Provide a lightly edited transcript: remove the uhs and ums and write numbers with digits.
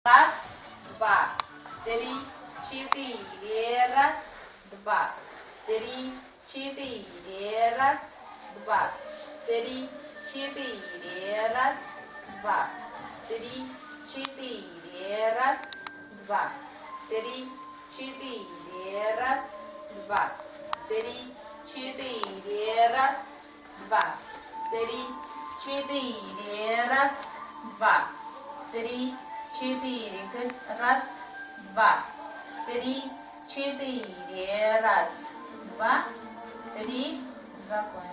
Раз, два, три, четыре. Раз, два, три, четыре. Раз, два, три, четыре. Раз, два, три, четыре. Раз, два, три, четыре. Раз, два, три, четыре. Раз, два, три, четыре. Раз, два, три, четыре. Раз, два, три, четыре. Раз, два, три. Закончили.